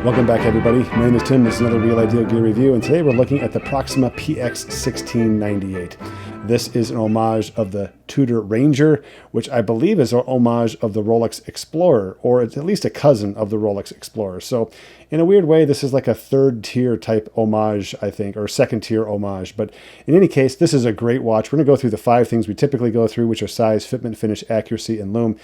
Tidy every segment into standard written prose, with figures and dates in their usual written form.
Welcome back, everybody. My name is Tim. This is another Real Ideal Gear Review, and today we're looking at the Proxima PX1698. This is an homage of the Tudor Ranger, which I believe is an homage of the Rolex Explorer, or it's at least a cousin of the Rolex Explorer. So in a weird way, this is like a third-tier type homage, I think, or second-tier homage. But in any case, this is a great watch. We're going to go through the 5 things we typically go through, which are size, fitment, finish, accuracy, and lume.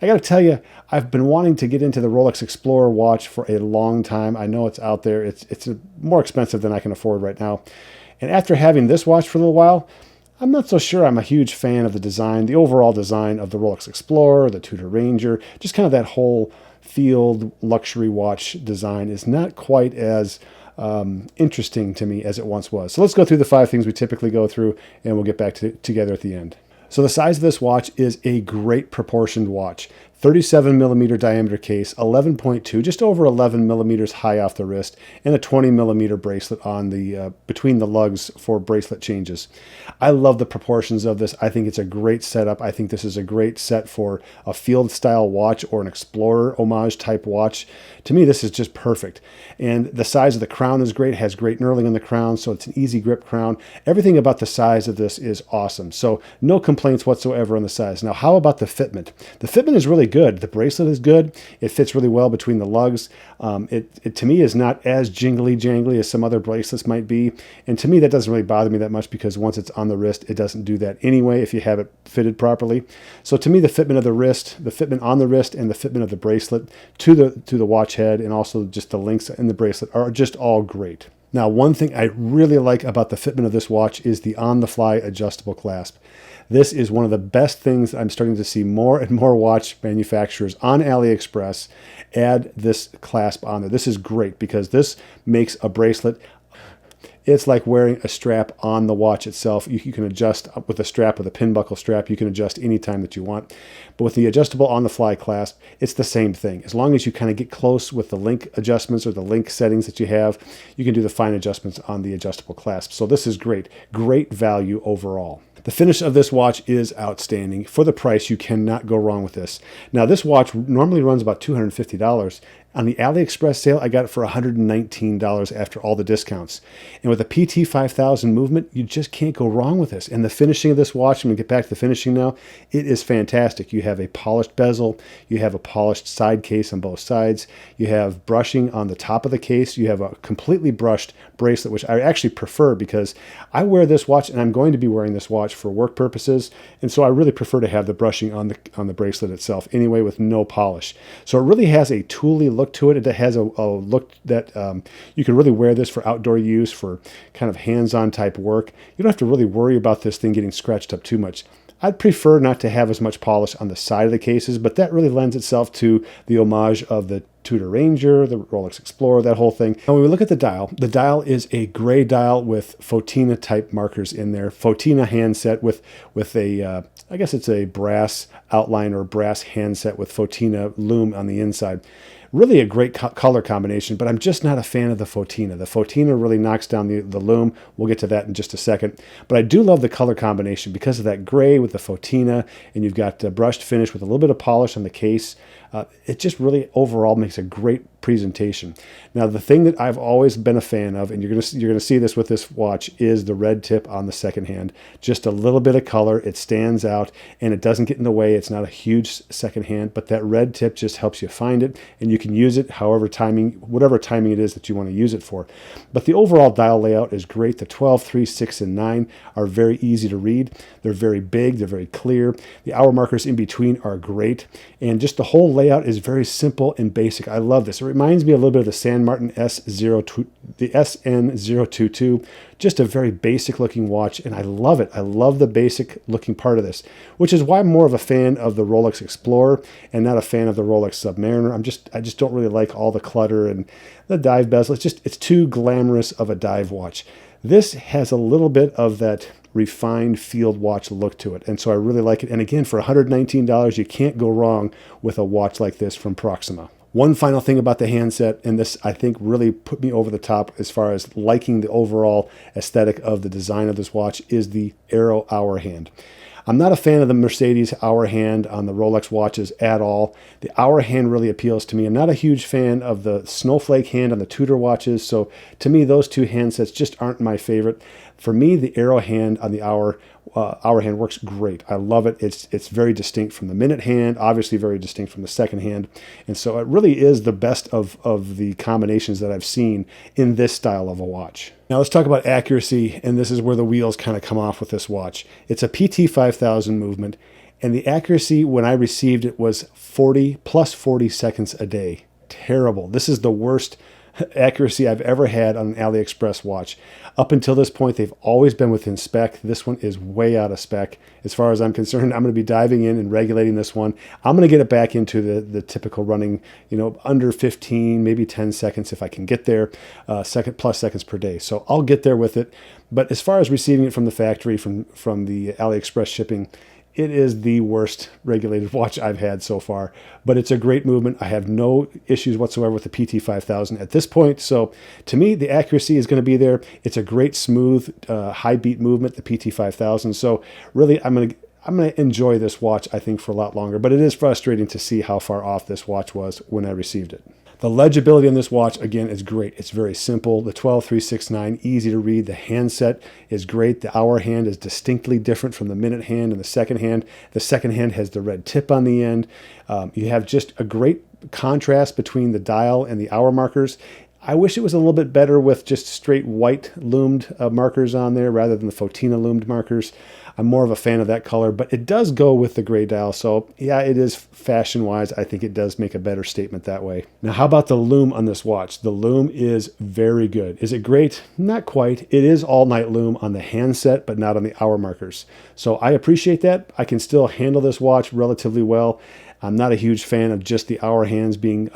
I got to tell you, I've been wanting to get into the Rolex Explorer watch for a long time. I know it's out there. It's more expensive than I can afford right now. And after having this watch for a little while, I'm not so sure I'm a huge fan of the design, the overall design of the Rolex Explorer, the Tudor Ranger. Just kind of that whole field luxury watch design is not quite as interesting to me as it once was. So let's go through the 5 things we typically go through, and we'll get back together at the end. So the size of this watch is a great proportioned watch. 37 millimeter diameter case, 11.2, just over 11 millimeters high off the wrist, and a 20 millimeter bracelet on the between the lugs for bracelet changes. I love the proportions of this. I think it's a great setup. I think this is a great set for a field style watch or an Explorer homage type watch. To me, this is just perfect. And the size of the crown is great. It has great knurling on the crown, so it's an easy grip crown. Everything about the size of this is awesome. So no complaints whatsoever on the size. Now, how about the fitment? The fitment is really good. The bracelet is good. It fits really well between the lugs. It to me is not as jangly as some other bracelets might be. And to me, that doesn't really bother me that much because once it's on the wrist, it doesn't do that anyway if you have it fitted properly. So to me, the fitment of the wrist, the fitment on the wrist, and the fitment of the bracelet to the watch head, and also just the links in the bracelet are just all great. Now, one thing I really like about the fitment of this watch is the on-the-fly adjustable clasp. This is one of the best things I'm starting to see more and more watch manufacturers on AliExpress add this clasp on there. This is great because this makes a bracelet. It's like wearing a strap on the watch itself. You can adjust with a strap, with a pin buckle strap. You can adjust anytime that you want. But with the adjustable on-the-fly clasp, it's the same thing. As long as you kind of get close with the link adjustments or the link settings that you have, you can do the fine adjustments on the adjustable clasp. So this is great. Great value overall. The finish of this watch is outstanding. For the price, you cannot go wrong with this. Now, this watch normally runs about $250. On the AliExpress sale, I got it for $119 after all the discounts. And with a PT5000 movement, you just can't go wrong with this. And the finishing of this watch, I'm going to get back to the finishing now, it is fantastic. You have a polished bezel. You have a polished side case on both sides. You have brushing on the top of the case. You have a completely brushed bracelet, which I actually prefer because I wear this watch and I'm going to be wearing this watch for work purposes. And so I really prefer to have the brushing on the bracelet itself anyway with no polish. So it really has a tooly look to it. It has a look that you can really wear this for outdoor use, for kind of hands-on type work. You don't have to really worry about this thing getting scratched up too much. I'd prefer not to have as much polish on the side of the cases, but that really lends itself to the homage of the Tudor Ranger, the Rolex Explorer, that whole thing. And when we look at the dial is a gray dial with Fotina type markers in there. Fotina handset with a, I guess it's a brass outline or brass handset with Fotina lume on the inside. Really a great color combination, but I'm just not a fan of the Fotina. The Fotina really knocks down the lume. We'll get to that in just a second. But I do love the color combination because of that gray with the Fotina, and you've got a brushed finish with a little bit of polish on the case. It just really overall makes a great presentation. Now, the thing that I've always been a fan of, and you're gonna see this with this watch, is the red tip on the second hand. Just a little bit of color. It stands out, and it doesn't get in the way. It's not a huge second hand, but that red tip just helps you find it, and you can use it whatever timing it is that you want to use it for. But the overall dial layout is great. The 12, 3, 6, and 9 are very easy to read. They're very big. They're very clear. The hour markers in between are great, and just the whole layout is very simple and basic. I love this. It reminds me a little bit of the San Martin the SN022. Just a very basic looking watch, and I love it. I love the basic looking part of this, which is why I'm more of a fan of the Rolex Explorer and not a fan of the Rolex Submariner. I just don't really like all the clutter and the dive bezel. It's too glamorous of a dive watch. This has a little bit of that refined field watch look to it. And so I really like it. And again, for $119, you can't go wrong with a watch like this from Proxima. One final thing about the handset, and this I think really put me over the top as far as liking the overall aesthetic of the design of this watch, is the Arrow hour hand. I'm not a fan of the Mercedes hour hand on the Rolex watches at all. The hour hand really appeals to me. I'm not a huge fan of the snowflake hand on the Tudor watches, so to me those two handsets just aren't my favorite. For me, the Arrow hand on the hour hand works great. I love it. It's very distinct from the minute hand, obviously very distinct from the second hand, and so it really is the best of the combinations that I've seen in this style of a watch. Now let's talk about accuracy, and this is where the wheels kind of come off with this watch. It's a PT5000 movement, and the accuracy when I received it was 40 seconds a day. Terrible. This is the worst accuracy I've ever had on an AliExpress watch. Up until this point, they've always been within spec. This one is way out of spec. As far as I'm concerned, I'm going to be diving in and regulating this one. I'm going to get it back into the typical running, under 15, maybe 10 seconds if I can get there, plus seconds per day. So I'll get there with it. But as far as receiving it from the factory, from the AliExpress shipping, it is the worst regulated watch I've had so far, but it's a great movement. I have no issues whatsoever with the PT5000 at this point. So to me, the accuracy is going to be there. It's a great smooth, high beat movement, the PT5000. So really, I'm going to enjoy this watch, I think, for a lot longer, but it is frustrating to see how far off this watch was when I received it. The legibility on this watch, again, is great. It's very simple. The 12369, easy to read. The handset is great. The hour hand is distinctly different from the minute hand and the second hand. The second hand has the red tip on the end. You have just a great contrast between the dial and the hour markers. I wish it was a little bit better with just straight white loomed markers on there rather than the Fotina loomed markers. I'm more of a fan of that color, but it does go with the gray dial. So yeah, it is fashion-wise. I think it does make a better statement that way. Now, how about the lume on this watch? The lume is very good. Is it great? Not quite. It is all-night lume on the handset, but not on the hour markers. So I appreciate that. I can still handle this watch relatively well. I'm not a huge fan of just the hour hands being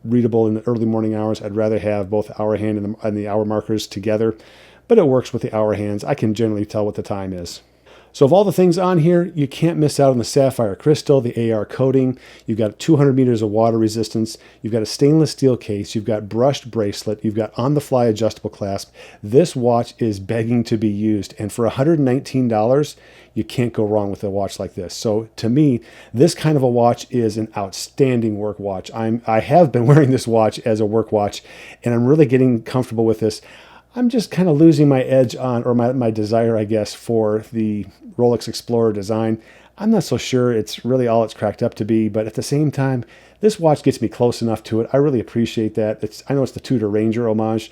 readable in the early morning hours. I'd rather have both the hour hand and the hour markers together, but it works with the hour hands. I can generally tell what the time is. So of all the things on here, you can't miss out on the sapphire crystal, the AR coating. You've got 200 meters of water resistance. You've got a stainless steel case. You've got brushed bracelet. You've got on-the-fly adjustable clasp. This watch is begging to be used. And for $119, you can't go wrong with a watch like this. So to me, this kind of a watch is an outstanding work watch. I have been wearing this watch as a work watch, and I'm really getting comfortable with this. I'm just kind of losing my edge on, or my desire, I guess, for the Rolex Explorer design. I'm not so sure it's really all it's cracked up to be, but at the same time, this watch gets me close enough to it. I really appreciate that. I know it's the Tudor Ranger homage,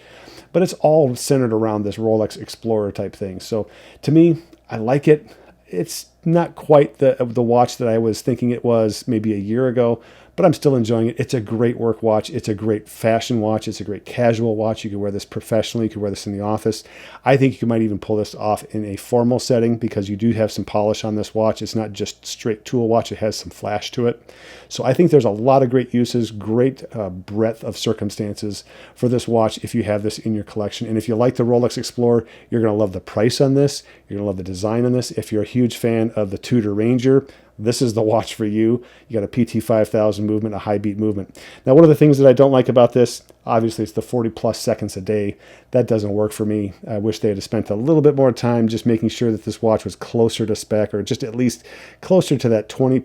but it's all centered around this Rolex Explorer type thing. So to me, I like it. It's not quite the watch that I was thinking it was maybe a year ago, but I'm still enjoying it. It's a great work watch. It's a great fashion watch. It's a great casual watch. You can wear this professionally. You can wear this in the office. I think you might even pull this off in a formal setting because you do have some polish on this watch. It's not just straight tool watch. It has some flash to it. So I think there's a lot of great uses, great breadth of circumstances for this watch if you have this in your collection. And if you like the Rolex Explorer, you're going to love the price on this. You're going to love the design on this. If you're a huge fan of the Tudor Ranger, this is the watch for you. You got a PT5000 movement, a high beat movement. Now, one of the things that I don't like about this, obviously, it's the 40 plus seconds a day. That doesn't work for me. I wish they had spent a little bit more time just making sure that this watch was closer to spec, or just at least closer to that 20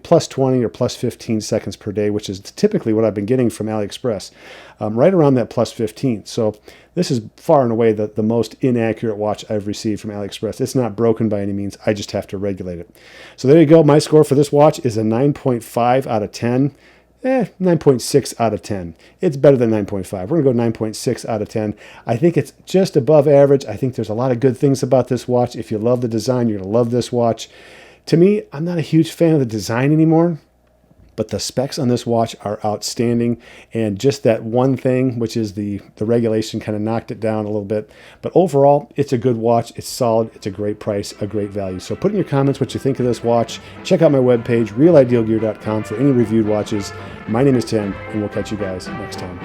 or plus 15 seconds per day, which is typically what I've been getting from AliExpress, right around that plus 15. So this is far and away the most inaccurate watch I've received from AliExpress. It's not broken by any means. I just have to regulate it. So there you go. My score for this watch is a 9.5 out of 10. 9.6 out of 10. It's better than 9.5. We're going to go 9.6 out of 10. I think it's just above average. I think there's a lot of good things about this watch. If you love the design, you're going to love this watch. To me, I'm not a huge fan of the design anymore, but the specs on this watch are outstanding. And just that one thing, which is the regulation, kind of knocked it down a little bit. But overall, it's a good watch. It's solid. It's a great price, a great value. So put in your comments what you think of this watch. Check out my webpage, realidealgear.com, for any reviewed watches. My name is Tim, and we'll catch you guys next time.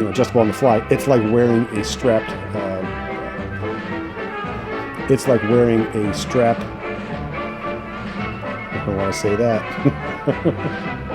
adjustable on the fly. It's like wearing a strapped. It's like wearing a strap. I don't want to say that.